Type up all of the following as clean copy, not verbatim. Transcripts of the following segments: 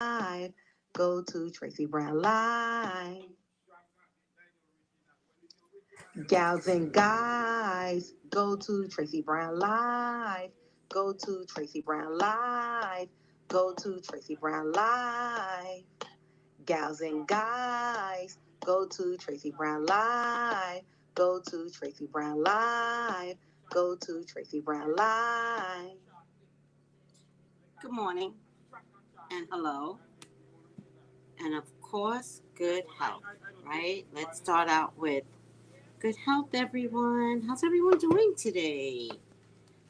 Live. Go to Tracey Brown Live. Gals and guys, go to Tracey Brown Live. Go to Tracey Brown Live. Go to Tracey Brown Live. Gals and guys, go to Tracey Brown Live. Go to Tracey Brown Live. Go to Tracey Brown Live. Good morning and hello, and of course, good health, right? Let's start out with good health, everyone. How's everyone doing today?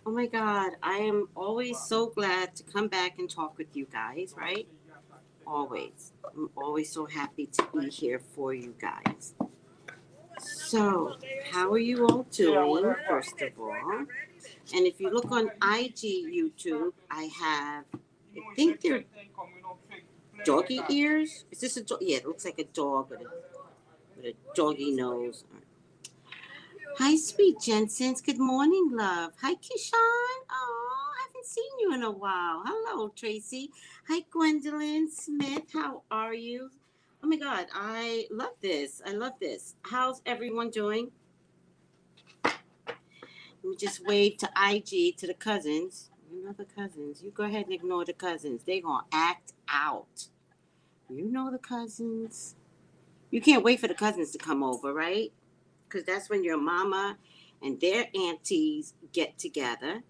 Oh my God, I am always so glad to come back and talk with you guys, right? Always. I'm always so happy to be here for you guys. So, how are you all doing, first of all? And if you look on IG YouTube, I think they're doggy ears. Is this a dog? Yeah, it looks like a dog with a doggy nose. Hi, sweet Jensens. Good morning, love. Hi, Kishan. Oh, I haven't seen you in a while. Hello, Tracy. Hi, Gwendolyn Smith. How are you? Oh my God, I love this. I love this. How's everyone doing? Let me just wave to IG to the cousins. You know the cousins. You go ahead and ignore the cousins. They're going to act out. You know the cousins. You can't wait for the cousins to come over, right? Because that's when your mama and their aunties get together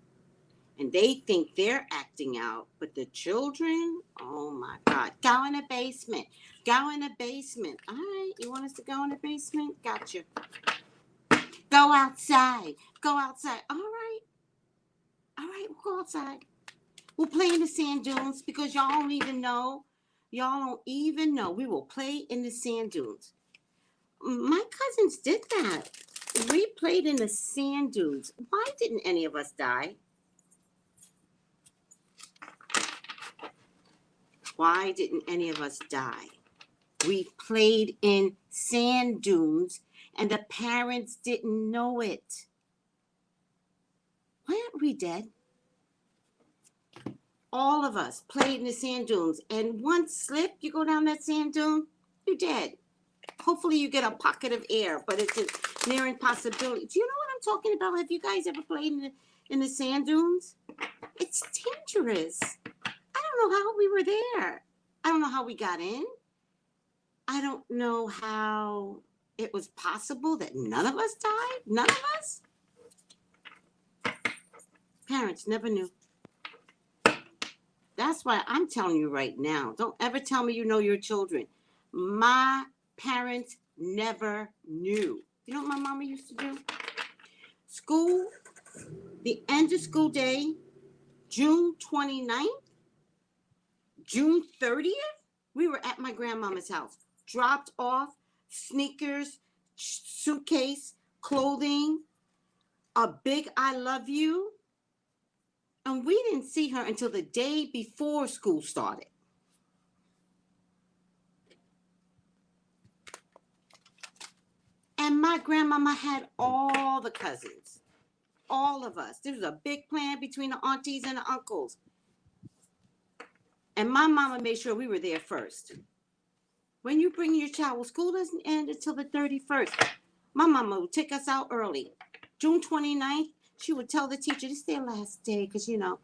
and they think they're acting out. But the children, oh my God. Go in the basement. Go in the basement. All right. You want us to go in the basement? Gotcha. Go outside. Go outside. All right. All right. We'll go outside. We'll play in the sand dunes because y'all don't even know. Y'all don't even know. We will play in the sand dunes. My cousins did that. We played in the sand dunes. Why didn't any of us die? Why didn't any of us die? We played in sand dunes and the parents didn't know it. Why aren't we dead? All of us played in the sand dunes, and one slip, you go down that sand dune, you're dead. Hopefully you get a pocket of air, but it's a near impossibility. Do you know what I'm talking about? Have you guys ever played in the sand dunes? It's dangerous. I don't know how we were there. I don't know how we got in. I don't know how it was possible that none of us died. None of us? Parents never knew. That's why I'm telling you right now. Don't ever tell me you know your children. My parents never knew. You know what my mama used to do? School, the end of school day, June 29th, June 30th, we were at my grandmama's house. Dropped off sneakers, suitcase, clothing, a big I love you. And we didn't see her until the day before school started. And my grandmama had all the cousins. All of us. There was a big plan between the aunties and the uncles. And my mama made sure we were there first. When you bring your child, well, school doesn't end until the 31st. My mama would take us out early. June 29th, she would tell the teacher, this is their last day because, you know,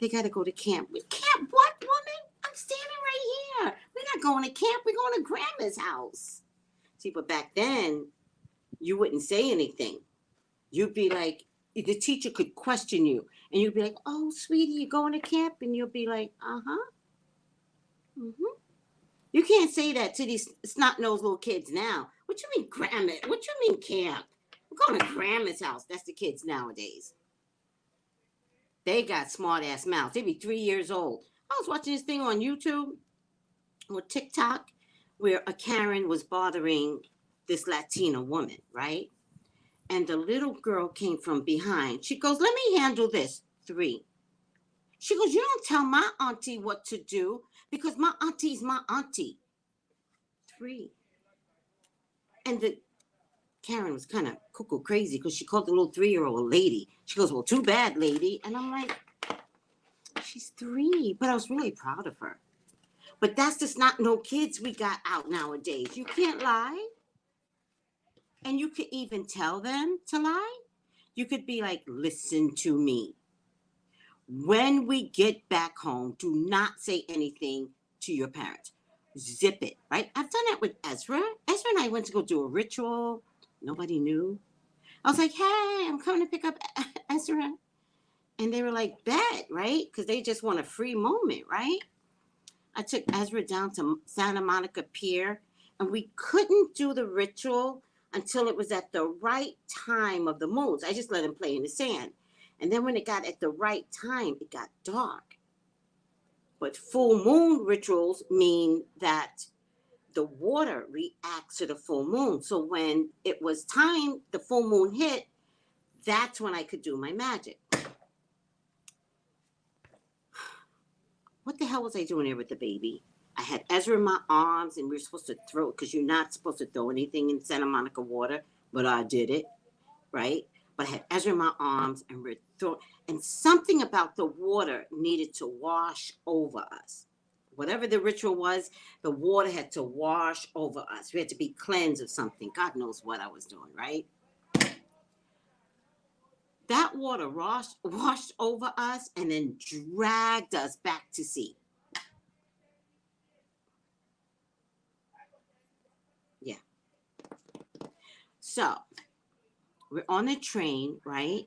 they got to go to camp. Camp what, woman? I'm standing right here. We're not going to camp. We're going to grandma's house. See, but back then, you wouldn't say anything. You'd be like, the teacher could question you. And you'd be like, oh, sweetie, you going to camp? And you'll be like, uh-huh. Mm-hmm. You can't say that to these snot-nosed little kids now. What you mean, grandma? What you mean, camp? We're going to grandma's house. That's the kids nowadays. They got smart-ass mouths. They be 3 years old. I was watching this thing on YouTube or TikTok where a Karen was bothering this Latina woman, right? And the little girl came from behind. She goes, let me handle this. 3. She goes, you don't tell my auntie what to do because my auntie's my auntie. 3. And the Karen was kind of cuckoo crazy because she called the little 3-year-old a lady. She goes, well, too bad, lady. And I'm like, she's 3. But I was really proud of her. But that's just not no kids we got out nowadays. You can't lie. And you could even tell them to lie. You could be like, listen to me. When we get back home, do not say anything to your parents. Zip it, right? I've done that with Ezra. Ezra and I went to go do a ritual. Nobody knew. I was like, hey, I'm coming to pick up Ezra. And they were like, bet, right? Because they just want a free moment, right? I took Ezra down to Santa Monica Pier, and we couldn't do the ritual until it was at the right time of the moons. I just let him play in the sand. And then when it got at the right time, it got dark. But full moon rituals mean that the water reacts to the full moon. So when it was time, the full moon hit, that's when I could do my magic. What the hell was I doing here with the baby? I had Ezra in my arms, and we were supposed to throw it, because you're not supposed to throw anything in Santa Monica water, but I did it, right? But I had Ezra in my arms, and we're throwing, and something about the water needed to wash over us. Whatever the ritual was, the water had to wash over us. We had to be cleansed of something. God knows what I was doing, right? That water washed over us and then dragged us back to sea. Yeah. So we're on the train, right?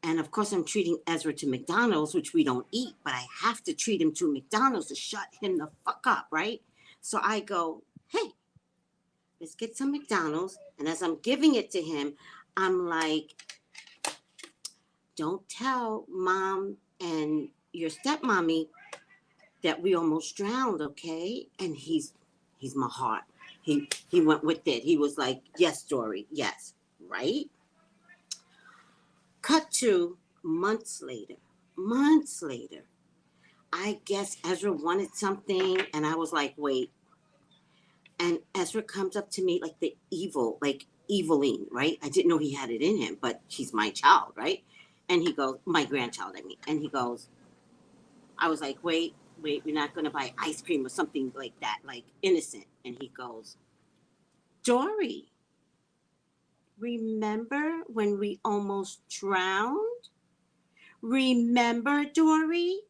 And of course, I'm treating Ezra to McDonald's, which we don't eat, but I have to treat him to McDonald's to shut him the fuck up, right? So I go, hey, let's get some McDonald's. And as I'm giving it to him, I'm like, don't tell mom and your stepmommy that we almost drowned, okay? And he's my heart. He went with it. He was like, yes, Dory, yes, right? Cut to months later. I guess Ezra wanted something, and I was like, wait. And Ezra comes up to me like the evil, like Eveline, right? I didn't know he had it in him, but he's my child, right? And he goes, my grandchild, I mean. And he goes, I was like, wait, we're not going to buy ice cream or something like that, like innocent. And he goes, Dory, remember when we almost drowned? Remember, Dory?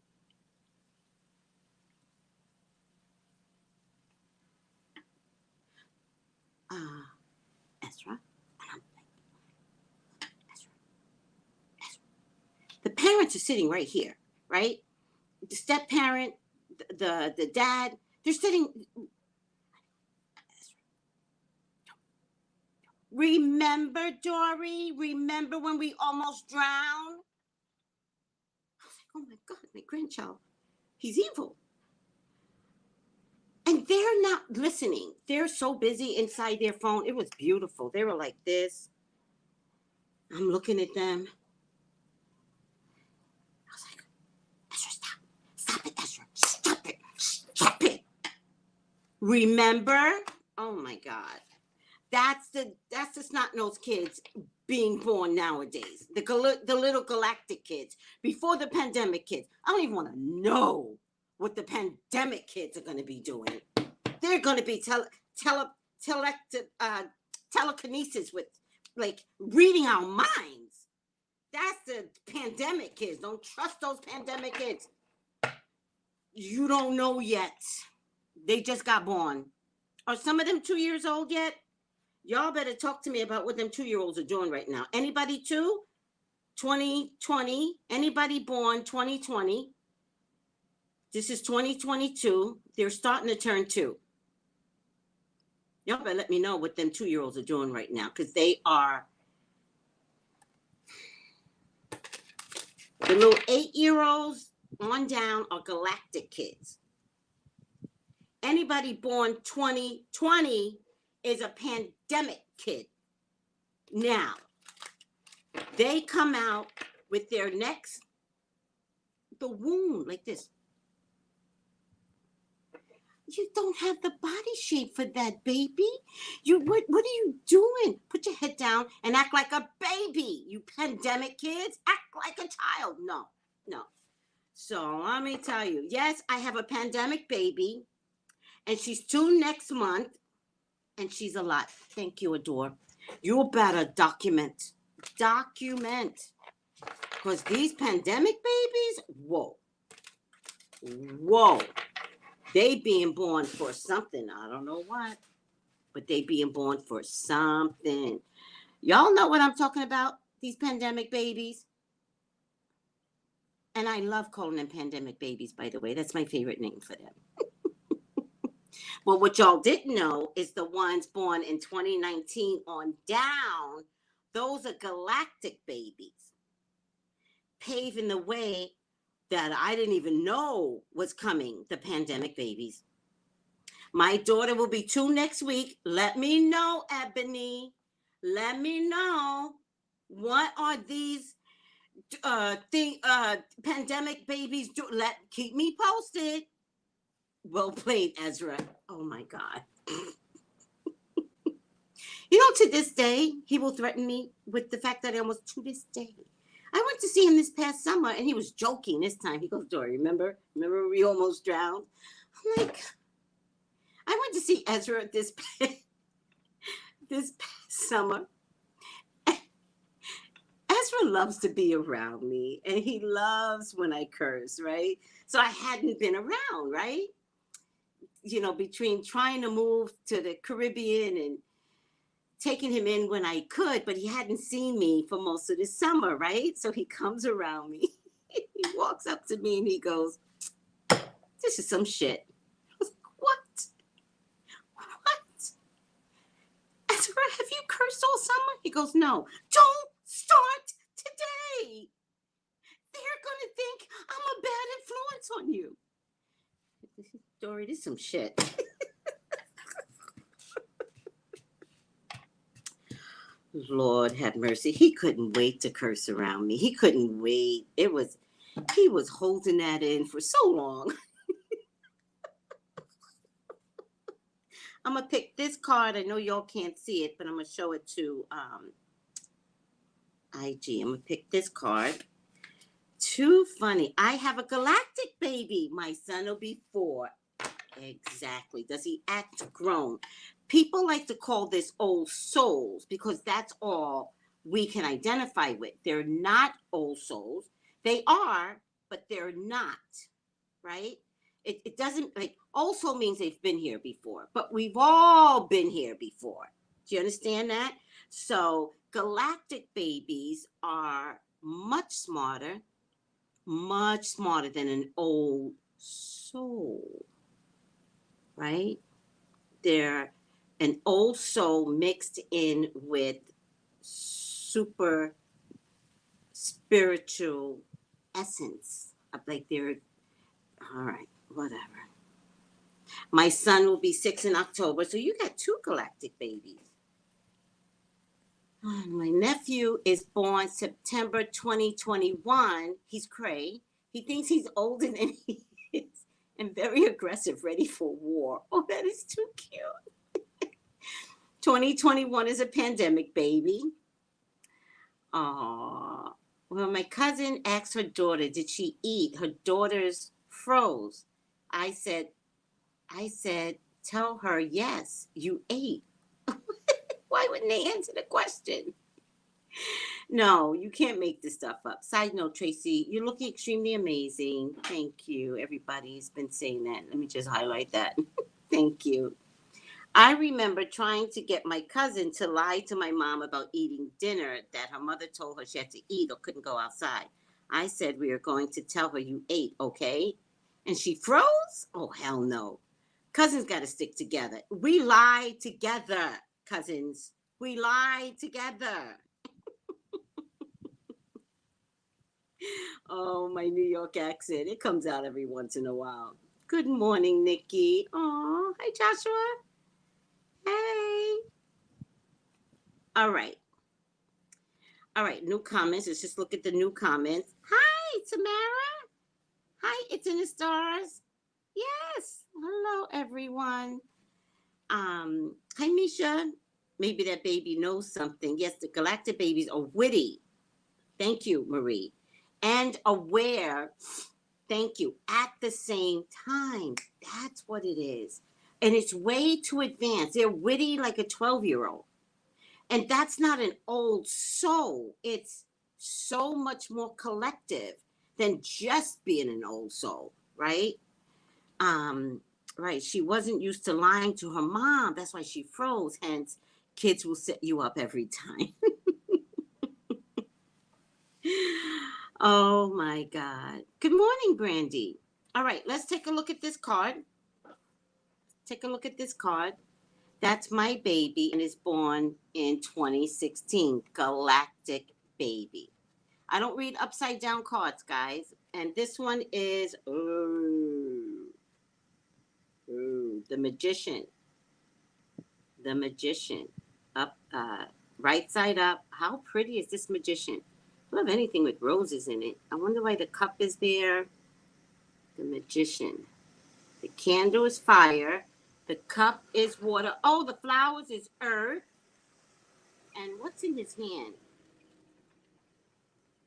Ezra? And I'm like, Ezra. The parents are sitting right here, right? The step parent, the dad, they're sitting. Remember, Dory? Remember when we almost drowned? I was like, oh my God, my grandchild, he's evil. And they're not listening. They're so busy inside their phone. It was beautiful. They were like this. I'm looking at them. I was like, Ezra, stop. Stop it, Ezra. Stop it. Stop it. Remember? Oh my God. That's the snot-nosed kids being born nowadays. The little galactic kids. Before the pandemic kids. I don't even want to know what the pandemic kids are going to be doing. They're going to be telekinesis with, like, reading our minds. That's the pandemic kids. Don't trust those pandemic kids. You don't know yet. They just got born. Are some of them 2 years old yet? Y'all better talk to me about what them 2-year-olds are doing right now. Anybody 2020? Anybody born 2020? This is 2022. They're starting to turn 2. Y'all better let me know what them 2-year-olds are doing right now, because they are the little 8-year-olds on down are galactic kids. Anybody born 2020 is a pandemic kid. Now, they come out with their necks, the wound like this. You don't have the body shape for that, baby. What are you doing? Put your head down and act like a baby. You pandemic kids, act like a child. No. So let me tell you, yes, I have a pandemic baby, and she's 2 next month, and she's a lot. Thank you, Adore. You better document. Because these pandemic babies, whoa. They being born for something. I don't know what, but they being born for something. Y'all know what I'm talking about? These pandemic babies. And I love calling them pandemic babies, by the way. That's my favorite name for them. Well, what y'all didn't know is the ones born in 2019 on down, those are galactic babies, paving the way that I didn't even know was coming, the pandemic babies. My daughter will be 2 next week. Let me know, Ebony. Let me know, what are these pandemic babies do? Keep me posted. Well played, Ezra. Oh my God. You know, to this day, he will threaten me with the fact that I almost, to this day. I went to see him this past summer, and he was joking this time. He goes, Dory, remember we almost drowned? I'm like, I went to see Ezra this past summer. Ezra loves to be around me, and he loves when I curse, right? So I hadn't been around, right? You know, between trying to move to the Caribbean and taking him in when I could, but he hadn't seen me for most of the summer, right? So he comes around me. He walks up to me and he goes, this is some shit. I was like, what? Ezra, have you cursed all summer? He goes, no. Don't start today. They're going to think I'm a bad influence on you. Dory, this is some shit. Lord have mercy. He couldn't wait to curse around me. He couldn't wait. He was holding that in for so long. I'm going to pick this card. I know y'all can't see it, but I'm going to show it to IG. I'm going to pick this card. Too funny. I have a galactic baby. My son will be 4. Exactly. Does he act grown? People like to call this old souls because that's all we can identify with. They're not old souls. They are, but they're not, right? It doesn't, like, old soul means they've been here before, but we've all been here before. Do you understand that? So galactic babies are much smarter than an old soul, right? They're an old soul mixed in with super spiritual essence. Like they're, all right, whatever. My son will be 6 in October, so you got 2 galactic babies. My nephew is born September 2021. He's cray. He thinks he's older than he is and very aggressive, ready for war. Oh, that is too cute. 2021 is a pandemic baby. Well, my cousin asked her daughter, did she eat? Her daughter's froze. I said, tell her, yes, you ate. Why wouldn't they answer the question? No, you can't make this stuff up. Side note, Tracy, you're looking extremely amazing. Thank you. Everybody's been saying that. Let me just highlight that. Thank you. I remember trying to get my cousin to lie to my mom about eating dinner that her mother told her she had to eat or couldn't go outside. I said we are going to tell her you ate, okay? And she froze? Oh, hell no. Cousins got to stick together. We lie together, cousins. We lie together. Oh, my New York accent. It comes out every once in a while. Good morning, Nikki. Oh, hi, Joshua. Hey. All right. New comments. Let's just look at the new comments. Hi, Tamara. Hi, It's in the Stars. Yes. Hello, everyone. Hi, Misha. Maybe that baby knows something. Yes, the galactic babies are witty. Thank you, Marie. And aware Thank you. At the same time. That's what it is. And it's way too advanced. They're witty like a 12-year-old. And that's not an old soul. It's so much more collective than just being an old soul, right? Right. She wasn't used to lying to her mom. That's why she froze. Hence, kids will set you up every time. Oh my God. Good morning, Brandy. All right, let's take a look at this card. Take a look at this card. That's my baby and is born in 2016. Galactic baby. I don't read upside down cards, guys. And this one is the Magician. The Magician. Up, right side up. How pretty is this Magician? I love anything with roses in it. I wonder why the cup is there. The Magician. The candle is fire. The cup is water. Oh, the flowers is earth. And what's in his hand?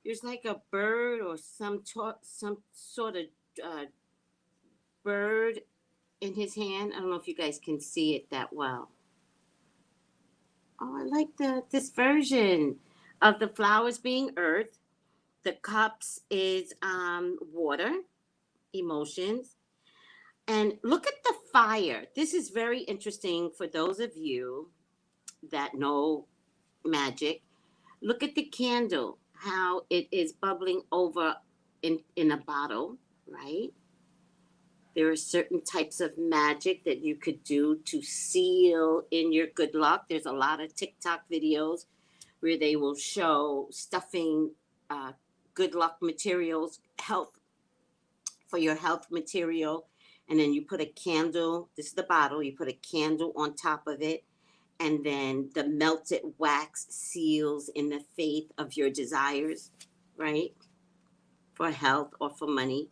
There's like a bird or some sort of bird in his hand. I don't know if you guys can see it that well. Oh, I like this version of the flowers being earth. The cups is water, emotions. And look at the fire. This is very interesting for those of you that know magic. Look at the candle, how it is bubbling over in a bottle, right? There are certain types of magic that you could do to seal in your good luck. There's a lot of TikTok videos where they will show stuffing good luck materials, health, for your health material. And then you put a candle, this is the bottle, you put a candle on top of it. And then the melted wax seals in the faith of your desires, right? For health or for money.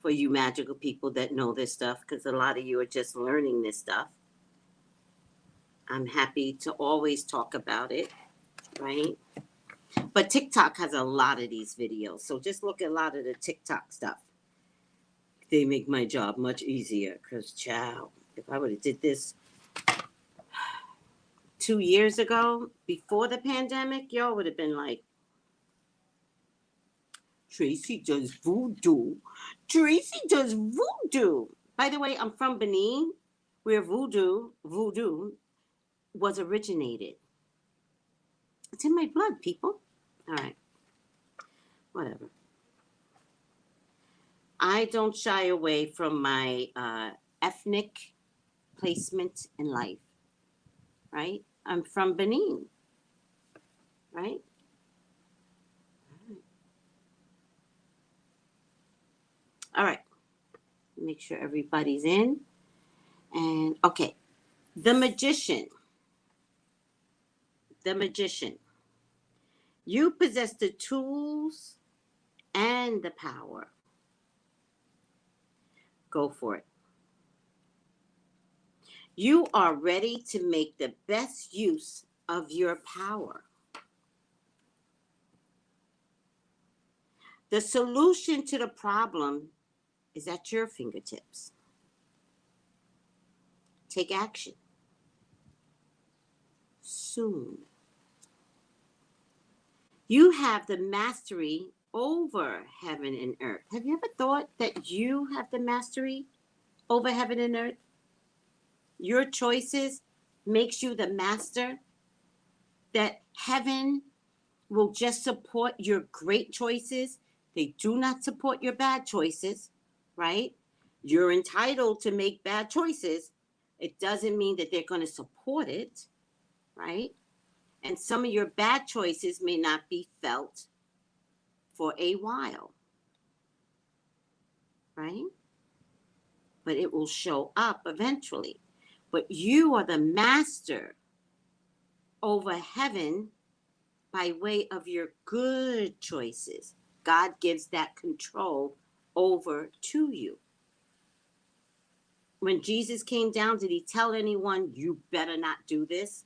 For you magical people that know this stuff, because a lot of you are just learning this stuff. I'm happy to always talk about it, right? But TikTok has a lot of these videos. So just look at a lot of the TikTok stuff. They make my job much easier because, child, if I would have did this 2 years ago, before the pandemic, y'all would have been like, Tracey does voodoo. Tracey does voodoo. By the way, I'm from Benin, where voodoo was originated. It's in my blood, people. All right. Whatever. I don't shy away from my ethnic placement in life, right? I'm from Benin, right? All right. Make sure everybody's in. And okay. The Magician. The Magician. You possess the tools and the power. Go for it. You are ready to make the best use of your power. The solution to the problem is at your fingertips. Take action. Soon. You have the mastery over heaven and earth. Have you ever thought that you have the mastery over heaven and earth? Your choices makes you the master. That heaven will just support your great choices. They do not support your bad choices, right? You're entitled to make bad choices. It doesn't mean that they're going to support it, right? And some of your bad choices may not be felt for a while, right? But it will show up eventually. But you are the master over heaven by way of your good choices. God gives that control over to you. When Jesus came down, did he tell anyone, you better not do this?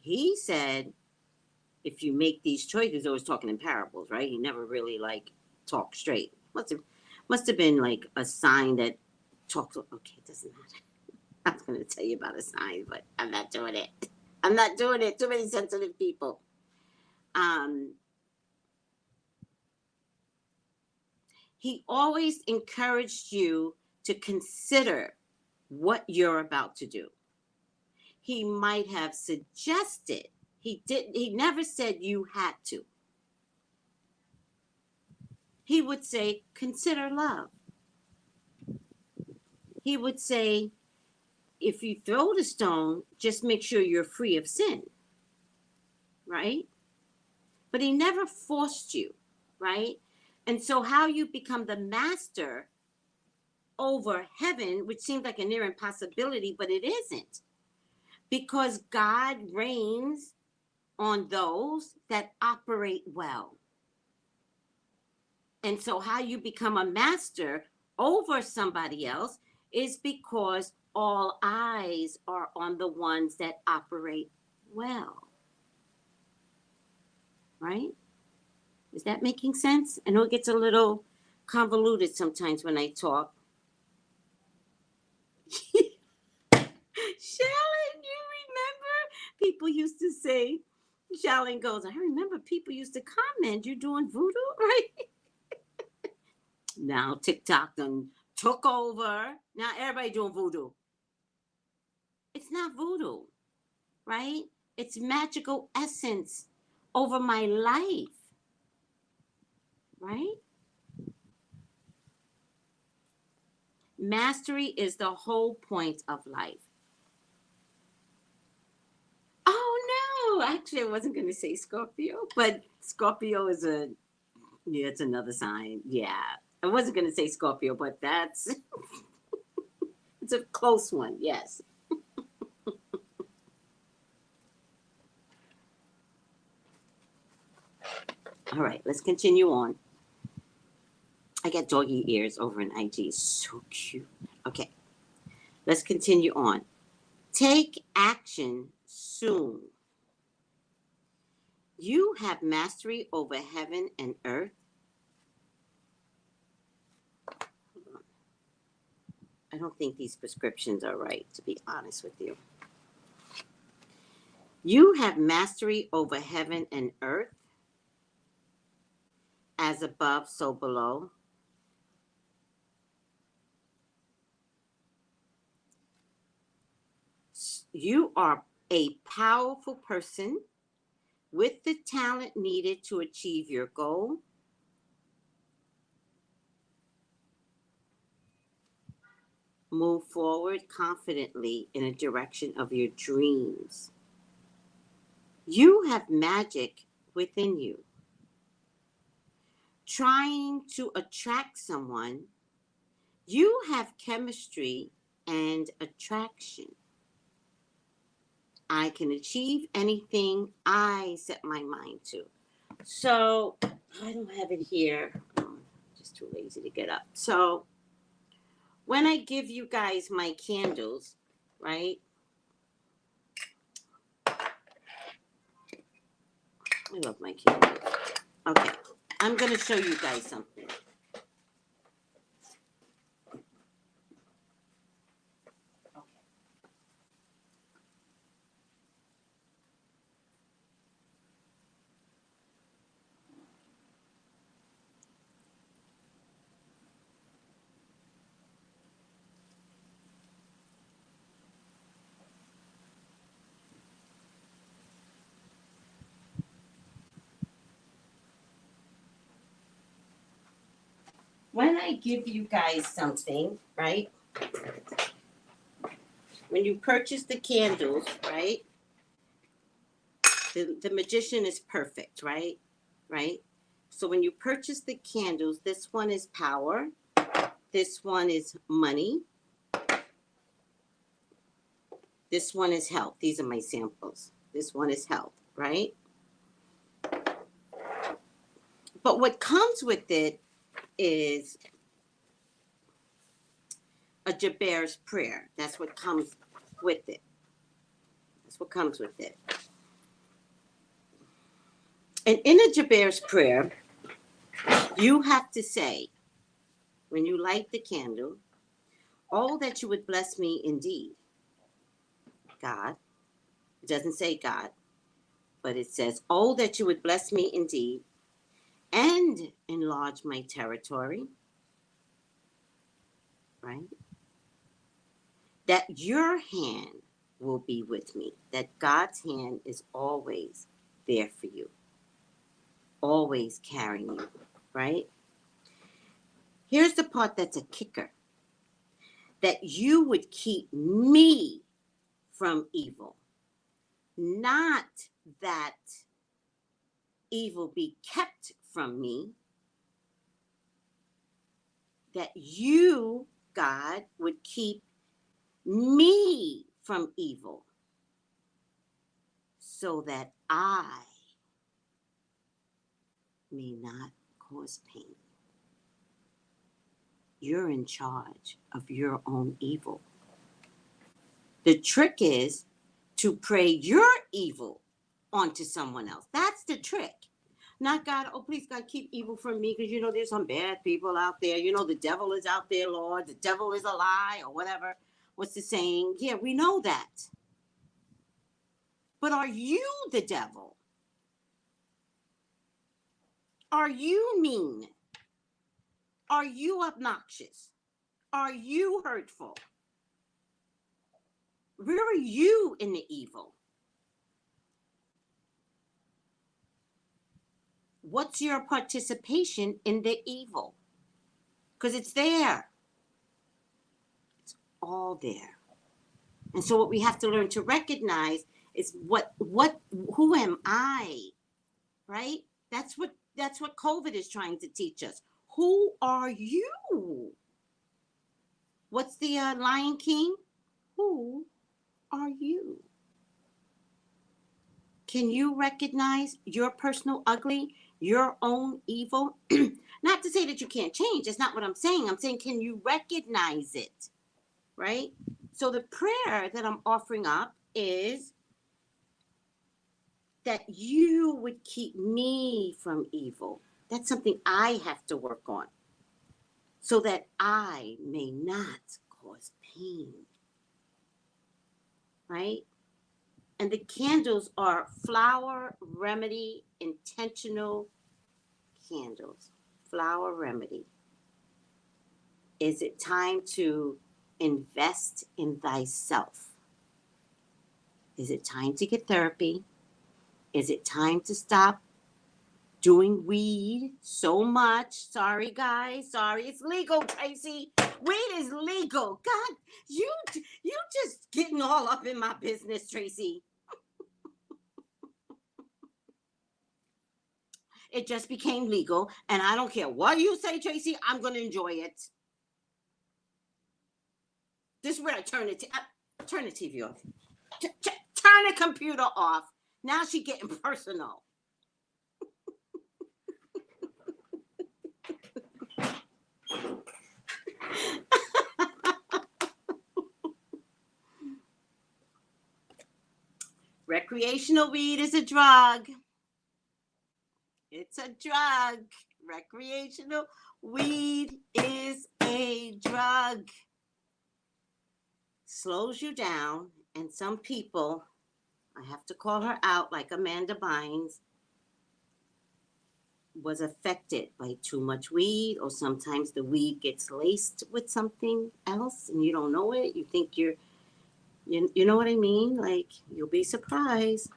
He said, if you make these choices, always talking in parables, right? He never really talk straight. Must have been like a sign that talks. Okay, it doesn't matter. I was going to tell you about a sign, but I'm not doing it. I'm not doing it. Too many sensitive people. He always encouraged you to consider what you're about to do. He might have suggested. He never said you had to. He would say, consider love. He would say, if you throw the stone, just make sure you're free of sin. Right? But he never forced you. Right? And so how you become the master over heaven, which seems like a near impossibility, but it isn't. Because God reigns on those that operate well. And so how you become a master over somebody else is because all eyes are on the ones that operate well. Right? Is that making sense? I know it gets a little convoluted sometimes when I talk. Shallon, you remember? People used to say, Shallon goes, I remember people used to comment, you're doing voodoo, right? Now TikTok done took over. Now everybody doing voodoo. It's not voodoo, right? It's magical essence over my life, right? Mastery is the whole point of life. Oh no, actually I wasn't going to say Scorpio, but Scorpio is it's another sign. Yeah, I wasn't going to say Scorpio, but that's, it's a close one, yes. All right, let's continue on. I got doggy ears over in IG. So cute. Okay, let's continue on. Take action soon. You have mastery over heaven and earth. I don't think these prescriptions are right, to be honest with you. You have mastery over heaven and earth. As above, so below. You are a powerful person with the talent needed to achieve your goal. Move forward confidently in a direction of your dreams. You have magic within you. Trying to attract someone, you have chemistry and attraction. I can achieve anything I set my mind to. So, I don't have it here. I'm just too lazy to get up. So, when I give you guys my candles, right? I love my candles. Okay, I'm going to show you guys something. When I give you guys something, right? When you purchase the candles, right? The magician is perfect, right? Right? So when you purchase the candles, this one is power. This one is money. This one is health. These are my samples. This one is health, right? But what comes with it is a Jabber's prayer. That's what comes with it. That's what comes with it. And in a Jabber's prayer, You have to say, when you light the candle, oh, that you would bless me indeed, God. It doesn't say God, but it says, oh, that you would bless me indeed and enlarge my territory, right? That your hand will be with me, that God's hand is always there for you, always carrying you, right? Here's the part that's a kicker, that you would keep me from evil, not that evil be kept from me, that you, God, would keep me from evil so that I may not cause pain. You're in charge of your own evil. The trick is to pray your evil onto someone else. That's the trick. Not God, oh, please, God, keep evil from me, because, there's some bad people out there. The devil is out there, Lord. The devil is a lie, or whatever. What's the saying? Yeah, we know that. But are you the devil? Are you mean? Are you obnoxious? Are you hurtful? Where are you in the evil? What's your participation in the evil? Because it's there. It's all there. And so what we have to learn to recognize is who am I? Right? That's what COVID is trying to teach us. Who are you? What's the Lion King? Who are you? Can you recognize your personal ugly, your own evil? Not to say that you can't change. That's not what I'm saying. I'm saying, can you recognize it? Right? So the prayer that I'm offering up is that you would keep me from evil. That's something I have to work on, so that I may not cause pain. Right? And the candles are flower remedy intentional candles. Flower remedy. Is it time to invest in thyself? Is it time to get therapy? Is it time to stop doing weed so much? Sorry, guys. Sorry, it's legal, Tracy. Weed is legal. God, you just getting all up in my business, Tracy. It just became legal, and I don't care what you say, Tracy. I'm going to enjoy it. This is where I turn the TV off. Turn the computer off. Now she's getting personal. Recreational weed is a drug. It's a drug. Recreational weed is a drug. Slows you down, and some people, I have to call her out, like Amanda Bynes, was affected by too much weed, or sometimes the weed gets laced with something else and you don't know it. You think you know what I mean? Like, you'll be surprised.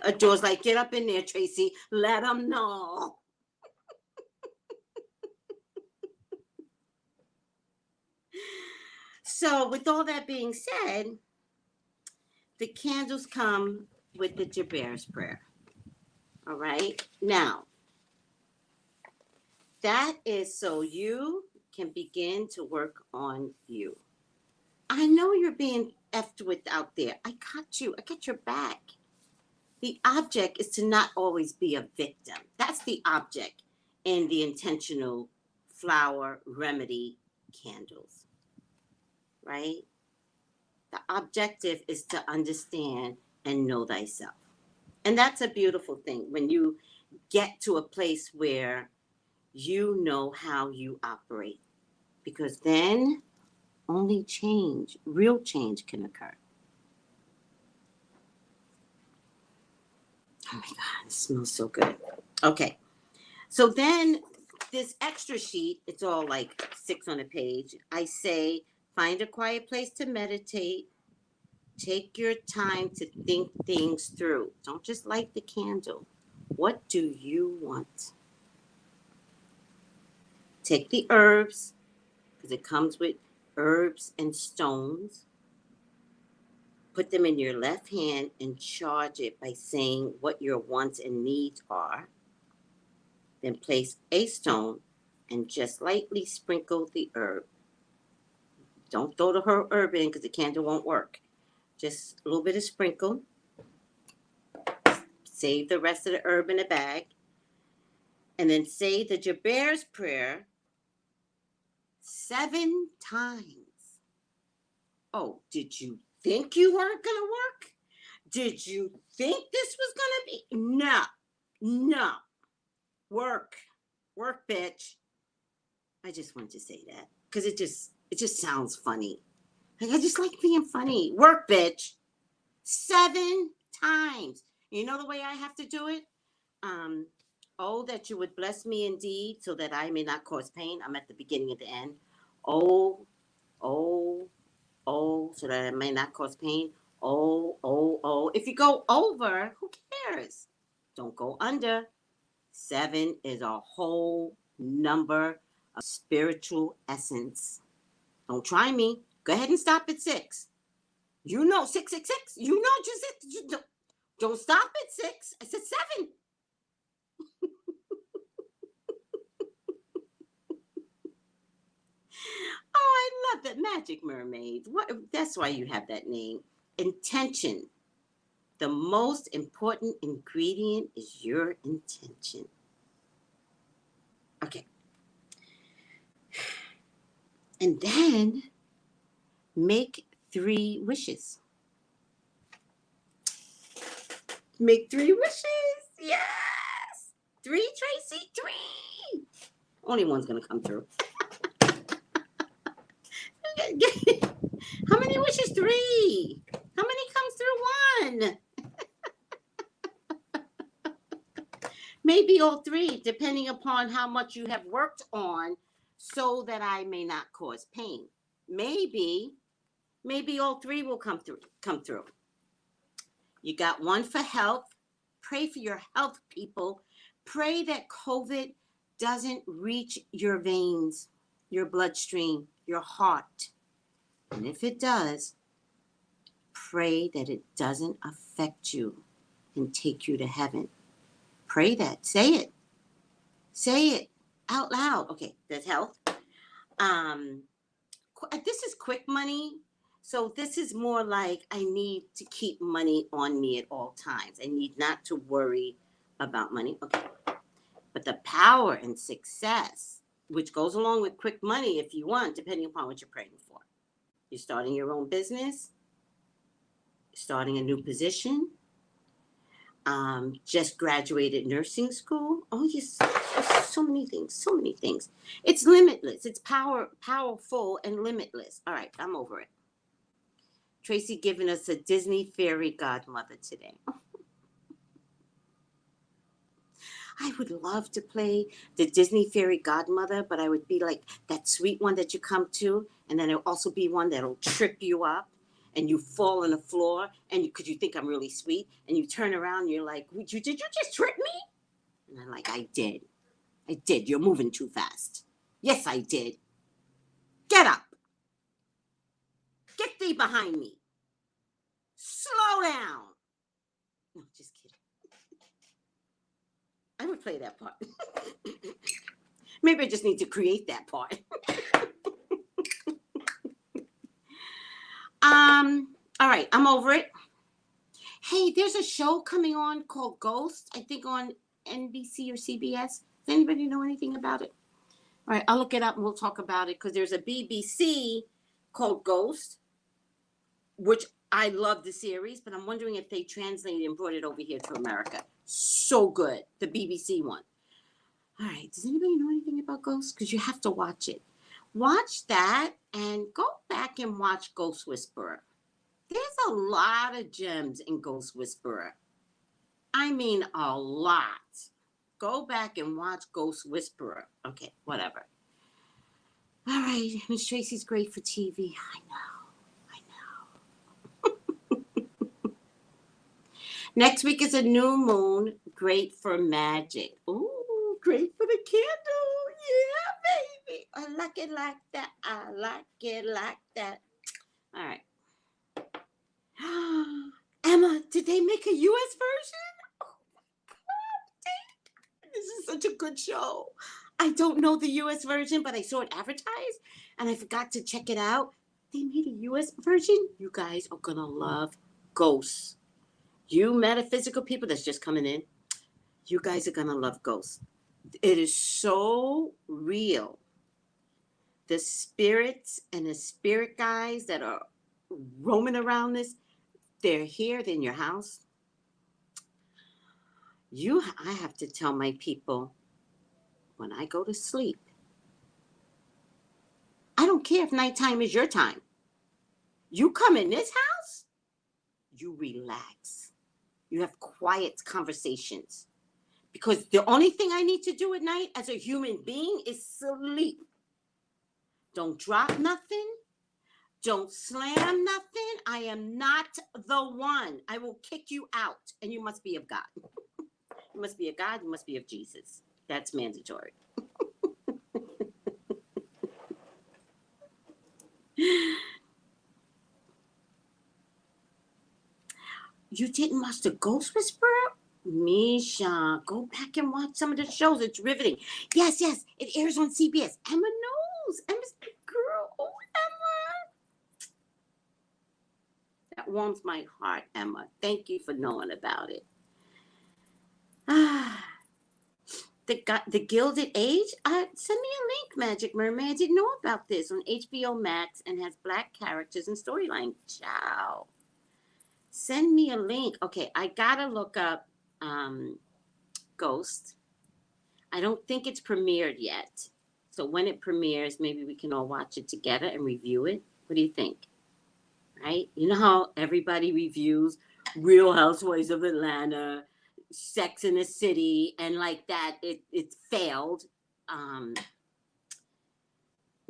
Ador's like, get up in there, Tracy. Let them know. So with all that being said, the candles come with the Jabber's prayer. All right. Now, that is so you can begin to work on you. I know you're being effed with out there. I got you. I got your back. The object is to not always be a victim. That's the object in the intentional flower remedy candles, right? The objective is to understand and know thyself. And that's a beautiful thing when you get to a place where you know how you operate, because then only change, real change, can occur. Oh my God, it smells so good. Okay, so then this extra sheet, it's all like 6 on a page. I say, find a quiet place to meditate. Take your time to think things through. Don't just light the candle. What do you want? Take the herbs, because it comes with herbs and stones. Put them in your left hand and charge it by saying what your wants and needs are. Then place a stone and just lightly sprinkle the herb. Don't throw the herb in because the candle won't work. Just a little bit of sprinkle. Save the rest of the herb in a bag. And then say the Jabber's prayer 7 times. Oh, did you think you weren't going to work? Did you think this was going to be? No. Work, bitch. I just wanted to say that because it just sounds funny. Like, I just like being funny. Work, bitch. 7 times. You know the way I have to do it? Oh, that you would bless me indeed so that I may not cause pain. I'm at the beginning of the end. Oh, so that I may not cause pain. Oh. If you go over, who cares? Don't go under. 7 is a whole number of spiritual essence. Don't try me. Go ahead and stop at 6. You know 666. You know just don't stop at 6. I said 7. Oh, I love that. Magic Mermaid. What? That's why you have that name. Intention. The most important ingredient is your intention. Okay. And then make 3 wishes. Make 3 wishes. Yes. 3, Tracy. 3. Only one's going to come through. How many wishes? 3. How many comes through? 1. Maybe all 3, depending upon how much you have worked on, so that I may not cause pain. Maybe all 3 will come through. You got 1 for health. Pray for your health, people. Pray that COVID doesn't reach your veins, your bloodstream, your heart. And if it does, pray that it doesn't affect you and take you to heaven. Pray that. Say it. Say it out loud. Okay, that's health. This is quick money. So this is more like I need to keep money on me at all times. I need not to worry about money. Okay. But the power and success, which goes along with quick money if you want, depending upon what you're praying for. You're starting your own business, starting a new position, just graduated nursing school. Oh, yes, so many things. It's limitless. It's powerful and limitless. All right, I'm over it. Tracy giving us a Disney fairy godmother today. I would love to play the Disney fairy godmother, but I would be like that sweet one that you come to, and then there'll also be one that'll trip you up, and you fall on the floor, and because you think I'm really sweet, and you turn around, and you're like, did you just trip me? And I'm like, I did. You're moving too fast. Yes, I did. Get up. Get thee behind me. Slow down. No, just kidding. I would play that part. Maybe I just need to create that part. All right, I'm over it. Hey, there's a show coming on called Ghost, I think on NBC or CBS. Does anybody know anything about it? All right, I'll look it up and we'll talk about it, because there's a BBC called Ghost, which I love the series, but I'm wondering if they translated and brought it over here to America. So good. The BBC one. All right. Does anybody know anything about Ghosts? Because you have to watch it. Watch that and go back and watch Ghost Whisperer. There's a lot of gems in Ghost Whisperer. I mean, a lot. Go back and watch Ghost Whisperer. Okay, whatever. All right, Miss Tracy's great for TV. I know. Next week is a new moon, great for magic. Ooh, great for the candle. Yeah, baby. I like it like that. I like it like that. All right. Emma, did they make a U.S. version? Oh, God, this is such a good show. I don't know the U.S. version, but I saw it advertised, and I forgot to check it out. They made a U.S. version. You guys are going to love Ghosts. You metaphysical people that's just coming in, you guys are going to love Ghosts. It is so real. The spirits and the spirit guys that are roaming around this, they're here, they're in your house. I have to tell my people, when I go to sleep, I don't care if nighttime is your time. You come in this house, you relax. You have quiet conversations. Because the only thing I need to do at night as a human being is sleep. Don't drop nothing. Don't slam nothing. I am not the one. I will kick you out. And you must be of God. You must be of God. You must be of Jesus. That's mandatory. You didn't watch The Ghost Whisperer? Misha, go back and watch some of the shows. It's riveting. Yes, it airs on CBS. Emma knows. Emma's the girl. Oh, Emma. That warms my heart, Emma. Thank you for knowing about it. The Gilded Age? Send me a link, Magic Mermaid. I didn't know about this on HBO Max and has black characters and storyline. Ciao. Send me a link. Okay, I gotta look up Ghost. I don't think it's premiered yet. So when it premieres, maybe we can all watch it together and review it. What do you think? Right? You know how everybody reviews Real Housewives of Atlanta, Sex in the City, and like that, it failed.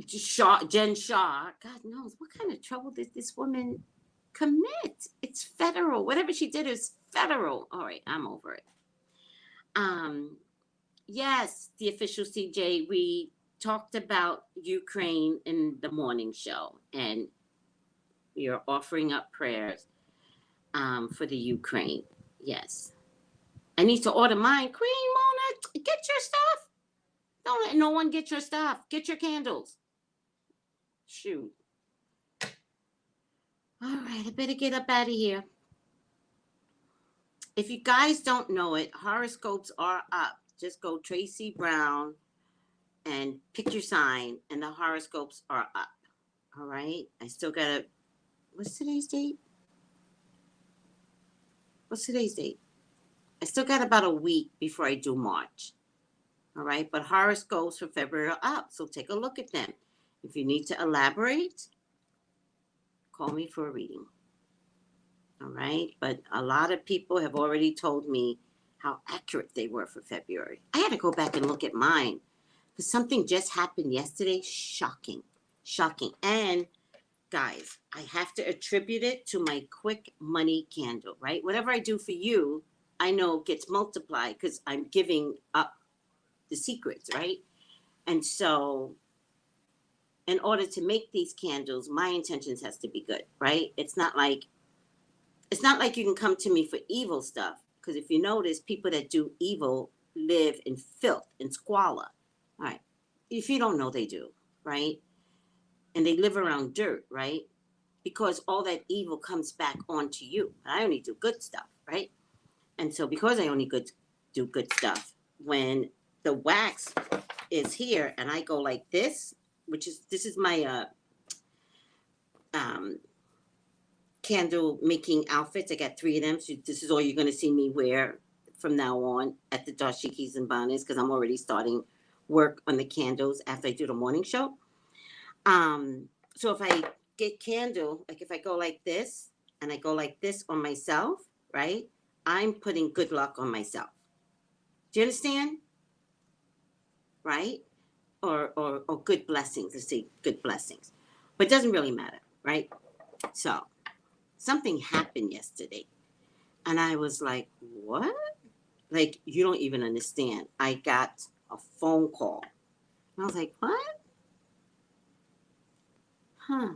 Jen Shaw, God knows what kind of trouble did this woman commit? It's federal. Whatever she did is federal. All right, I'm over it. Yes, the official CJ, we talked about Ukraine in the morning show, and we are offering up prayers for the Ukraine. Yes. I need to order mine. Queen Mona, get your stuff. Don't let no one get your stuff. Get your candles. Shoot. All right, I better get up out of here. If you guys don't know it, horoscopes are up. Just go Tracey Brown and pick your sign, and the horoscopes are up. All right? I still got to... What's today's date? I still got about a week before I do March. All right? But horoscopes for February are up, so take a look at them. If you need to elaborate, call me for a reading. All right? But a lot of people have already told me how accurate they were for February. I had to go back and look at mine because something just happened yesterday. Shocking. And guys, I have to attribute it to my quick money candle, right? Whatever I do for you, I know gets multiplied because I'm giving up the secrets, right? And so in order to make these candles, my intentions has to be good, right? It's not like you can come to me for evil stuff. Because if you notice, people that do evil live in filth and squalor. All right. If you don't know, they do, right? And they live around dirt, right? Because all that evil comes back onto you. I only do good stuff, right? And so because I only do good stuff, when the wax is here and I go like this is my candle making outfits. I got 3 of them. So this is all you're going to see me wear from now on at the Dashikis and Bonnets, because I'm already starting work on the candles after I do the morning show. So if I get candle, like if I go like this and I go like this on myself, right? I'm putting good luck on myself. Do you understand? Right? Or good blessings. Let's say good blessings. But it doesn't really matter, right? So something happened yesterday. And I was like, what? Like, you don't even understand. I got a phone call. And I was like, what? Huh.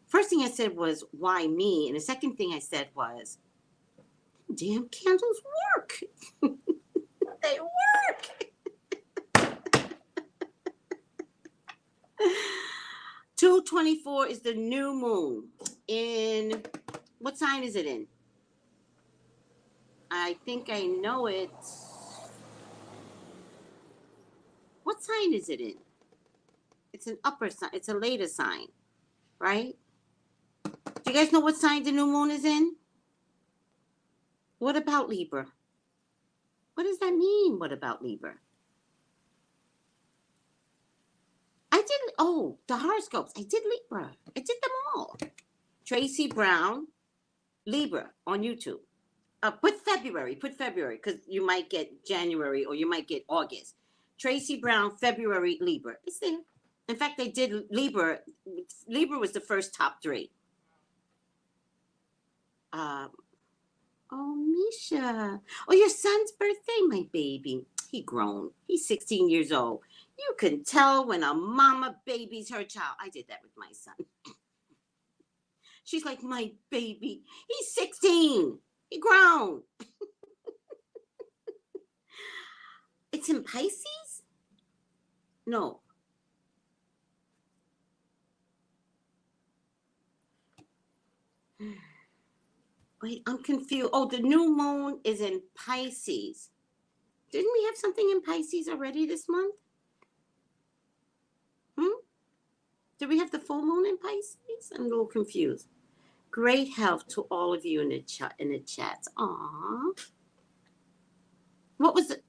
First thing I said was, why me? And the second thing I said was, damn candles work. They work. 2/24 is the new moon. In what sign is it in? I think I know it. What sign is it in? It's an upper sign. It's a later sign, right? Do you guys know what sign the new moon is in? What about Libra? What does that mean? What about Libra? I did, the horoscopes. I did Libra. I did them all. Tracey Brown, Libra on YouTube. Put February, because you might get January or you might get August. Tracey Brown, February, Libra. It's there. In fact, they did Libra. Libra was the first top 3. Oh, Misha. Oh, your son's birthday, my baby. He grown. He's 16 years old. You can tell when a mama babies her child. I did that with my son. She's like, my baby. He's 16. He grown. It's in Pisces? No. Wait, I'm confused. Oh, the new moon is in Pisces. Didn't we have something in Pisces already this month? Did we have the full moon in Pisces? I'm a little confused. Great health to all of you in the chats. Aww. What was it?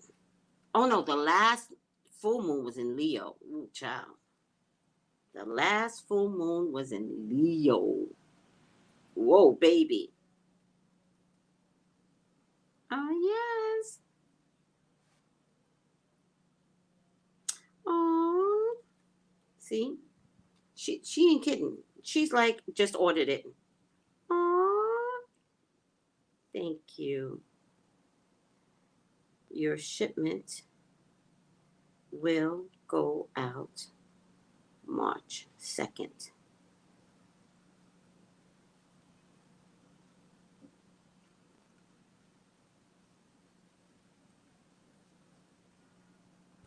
Oh no, the last full moon was in Leo. Ooh, child. The last full moon was in Leo. Whoa, baby. Yes. Oh. See? She ain't kidding. She's like, just ordered it. Aww. Thank you. Your shipment will go out March 2nd.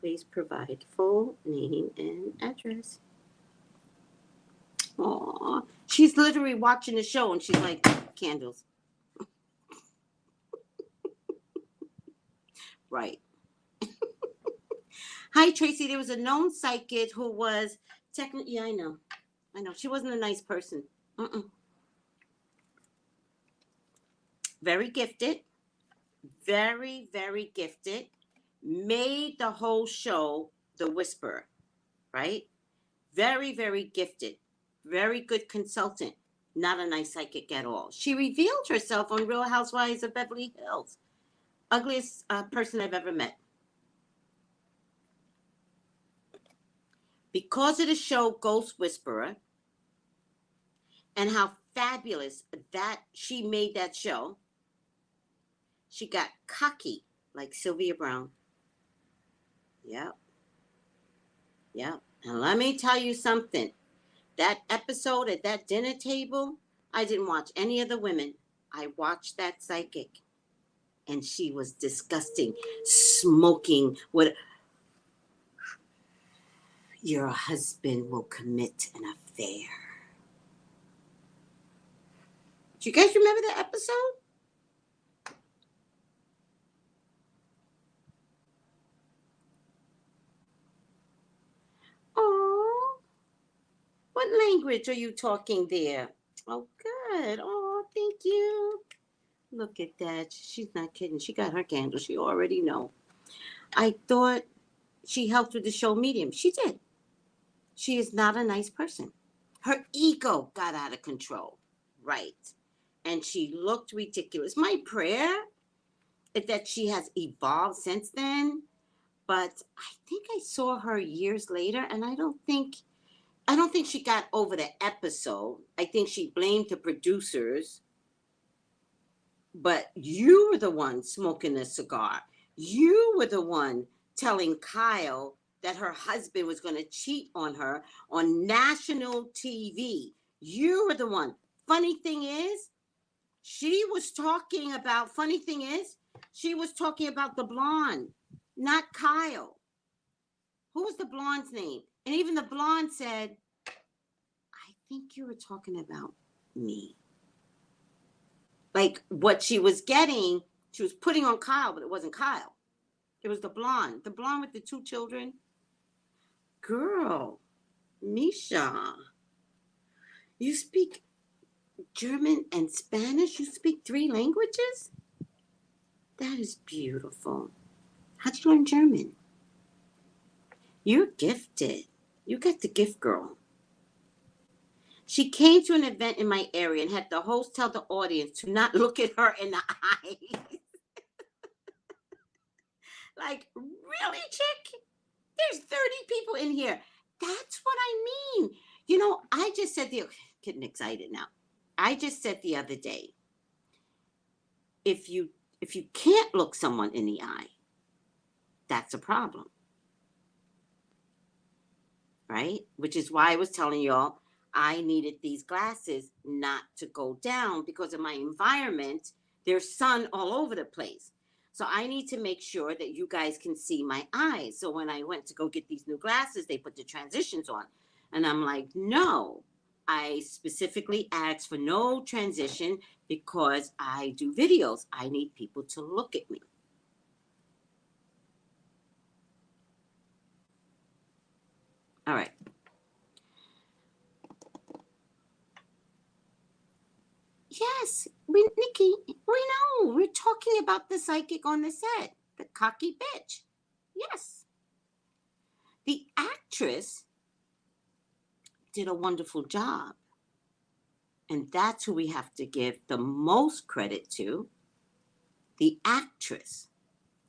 Please provide full name and address. Aw. She's literally watching the show and she's like, candles. Right. Hi, Tracy. There was a known psychic who was technically, yeah, I know. She wasn't a nice person. Very gifted. Very, very gifted. Made the whole show The Whisperer, right? Very, very gifted. Very good consultant. Not a nice psychic at all. She revealed herself on Real Housewives of Beverly Hills. Ugliest person I've ever met. Because of the show Ghost Whisperer and how fabulous that she made that show, she got cocky like Sylvia Brown. Yep. And let me tell you something. That episode at that dinner table, I didn't watch any of the women. I watched that psychic. And she was disgusting. Smoking with... Your husband will commit an affair. Do you guys remember that episode? Oh, what language are you talking there? Oh, good. Oh, thank you. Look at that. She's not kidding. She got her candle. She already know. I thought she helped with the show Medium. She did. She is not a nice person. Her ego got out of control. Right. And she looked ridiculous. My prayer is that she has evolved since then. But I think I saw her years later, and I don't think she got over the episode. I think she blamed the producers. But you were the one smoking a cigar. You were the one telling Kyle that her husband was going to cheat on her on national TV. You were the one. Funny thing is, she was talking about the blonde, not Kyle. Who was the blonde's name? And even the blonde said, I think you were talking about me. Like what she was getting, she was putting on Kyle, but it wasn't Kyle. It was the blonde with the 2 children. Girl, Misha, you speak German and Spanish? You speak 3 languages? That is beautiful. How'd you learn German? You're gifted. You got the gift, girl. She came to an event in my area and had the host tell the audience to not look at her in the eyes. Like, really, chick? There's 30 people in here. That's what I mean. You know, I just said getting excited now. I just said the other day, if you can't look someone in the eye, that's a problem. Right? Which is why I was telling y'all I needed these glasses not to go down because of my environment. There's sun all over the place. So I need to make sure that you guys can see my eyes. So when I went to go get these new glasses, they put the transitions on. And I'm like, no, I specifically asked for no transition because I do videos. I need people to look at me. All right. Yes, Nikki, we know. We're talking about the psychic on the set, the cocky bitch. Yes. The actress did a wonderful job. And that's who we have to give the most credit to, the actress,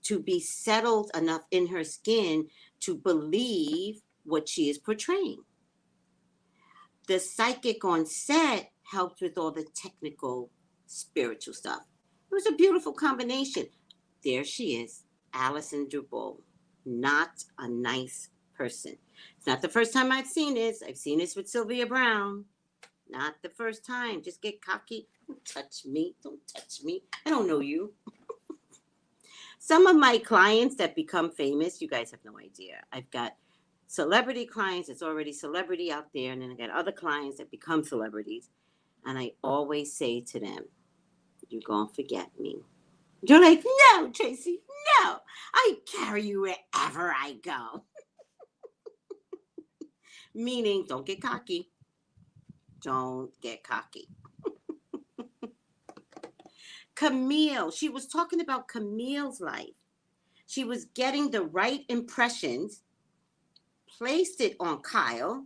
to be settled enough in her skin to believe what she is portraying. The psychic on set helped with all the technical, spiritual stuff. It was a beautiful combination. There she is, Alison Dubois, not a nice person. It's not the first time I've seen this. I've seen this with Sylvia Brown. Not the first time. Just get cocky. Don't touch me. Don't touch me. I don't know you. Some of my clients that become famous, you guys have no idea. I've got celebrity clients. It's already celebrity out there. And then I got other clients that become celebrities. And I always say to them, you're going to forget me. You're like, no, Tracy, no. I carry you wherever I go. Meaning, don't get cocky. Don't get cocky. Camille, she was talking about Camille's life. She was getting the right impressions, placed it on Kyle.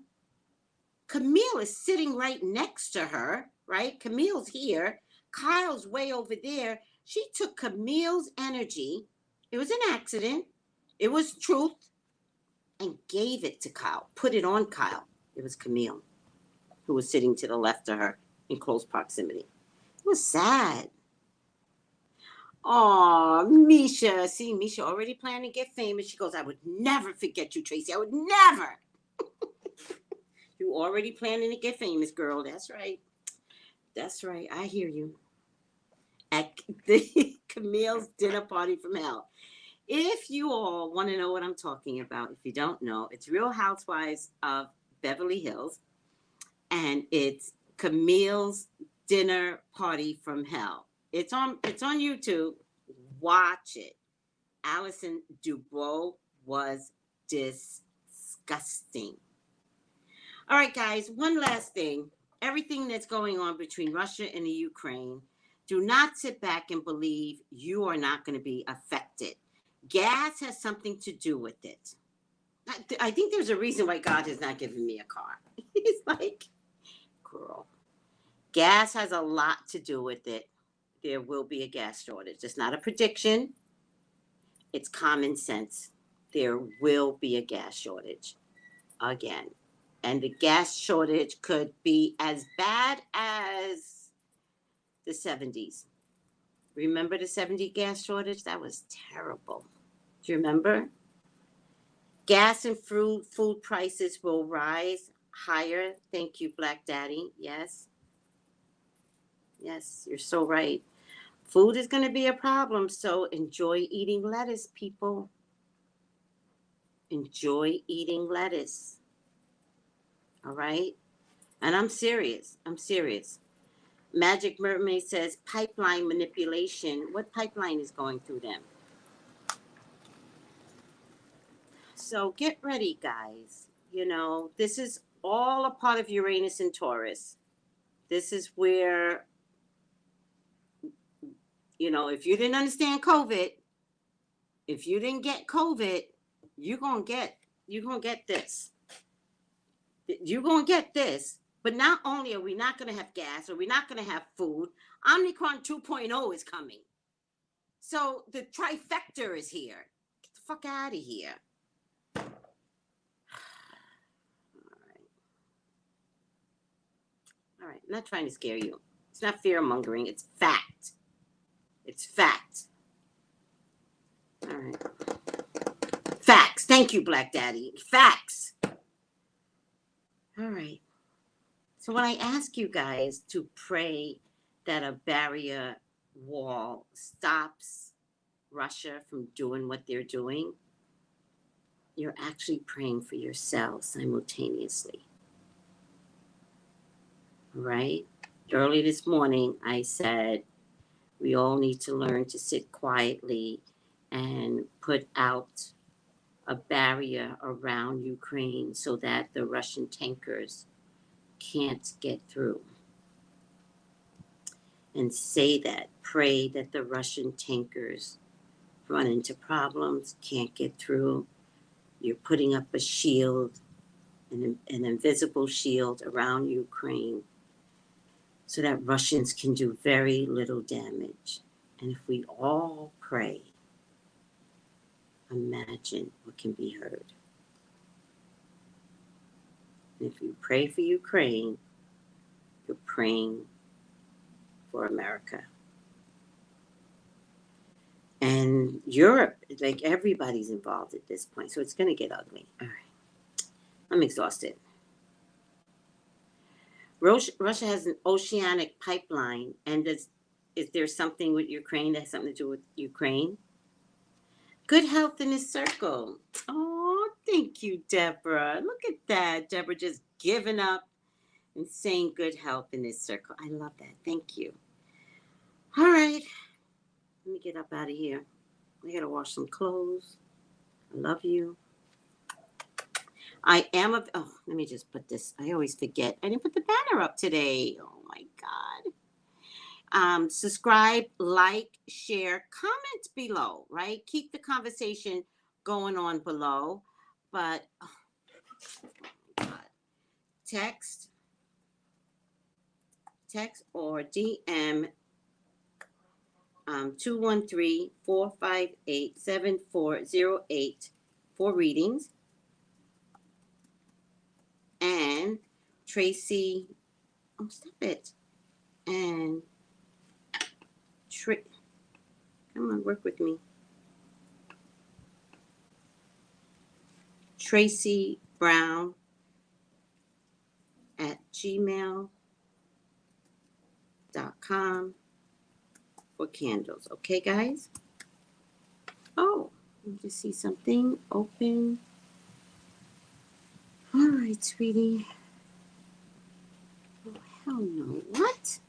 Camille is sitting right next to her, right? Camille's here. Kyle's way over there. She took Camille's energy. It was an accident. It was truth. And gave it to Kyle. Put it on Kyle. It was Camille, who was sitting to the left of her in close proximity. It was sad. Oh, Misha. See, Misha already planning to get famous. She goes, I would never forget you, Tracy. I would never. You already planning to get famous, girl. That's right. That's right. I hear you. At the Camille's dinner party from hell. If you all want to know what I'm talking about, if you don't know, it's Real Housewives of Beverly Hills. And it's Camille's dinner party from hell. It's on YouTube. Watch it. Alison Dubois was disgusting. All right, guys, one last thing. everything that's going on between Russia and the Ukraine, do not sit back and believe you are not going to be affected. Gas has something to do with it. I think there's a reason why God has not given me a car. He's like, girl, gas has a lot to do with it. There will be a gas shortage. It's not a prediction. It's common sense. There will be a gas shortage again. And the gas shortage could be as bad as the 70s. Remember the 70 gas shortage? That was terrible. Do you remember? Gas and food prices will rise higher. Thank you, Black Daddy. Yes. Yes, you're so right. Food is going to be a problem, so enjoy eating lettuce, people. Enjoy eating lettuce. All right? And I'm serious. I'm serious. Magic Mermaid says pipeline manipulation. What pipeline is going through them? So get ready, guys. You know, this is all a part of Uranus and Taurus. This is where, you know, if you didn't understand COVID, if you didn't get COVID, you're going to get this. You're going to get this. But not only are we not going to have gas or we're not going to have food, Omicron 2.0 is coming. So the trifecta is here. Get the fuck out of here. All right. I'm not trying to scare you. It's not fear mongering. It's fact. It's fact. All right. Facts. Thank you, Black Daddy. Facts. All right. So when I ask you guys to pray that a barrier wall stops Russia from doing what they're doing, you're actually praying for yourselves simultaneously. All right? Early this morning, I said we all need to learn to sit quietly and put out a barrier around Ukraine so that the Russian tankers can't get through. And say that, pray that the Russian tankers run into problems, can't get through. You're putting up a shield, an invisible shield around Ukraine so that Russians can do very little damage. And if we all pray, imagine what can be heard. And if you pray for Ukraine, you're praying for America. And Europe, like everybody's involved at this point, so it's going to get ugly. All right. I'm exhausted. Russia has an oceanic pipeline, and is there something with Ukraine that has something to do with Ukraine? Good health in this circle. Oh, thank you, Deborah. Look at that. Deborah just giving up and saying good health in this circle. I love that. Thank you. All right. Let me get up out of here. I got to wash some clothes. I love you. I am a... Oh, let me just put this. I always forget. I didn't put the banner up today. Oh, my God. Subscribe, like, share, comment below, right? Keep the conversation going on below. But, oh my God. Text or DM 213-458-7408 for readings. And Tracey, oh, stop it. And come on, work with me. Tracey Brown at gmail.com for candles. Okay, guys? Oh, let me just see something. Open. All right, sweetie. Oh, hell no. What?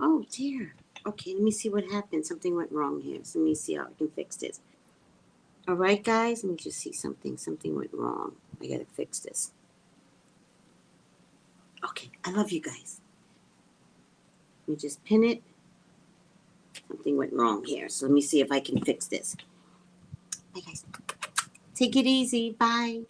Oh, dear. Okay, let me see what happened. Something went wrong here. So let me see how I can fix this. All right, guys, let me just see something. Something went wrong. I gotta fix this. Okay, I love you guys. Let me just pin it. Something went wrong here. So let me see if I can fix this. Bye, guys. Take it easy. Bye.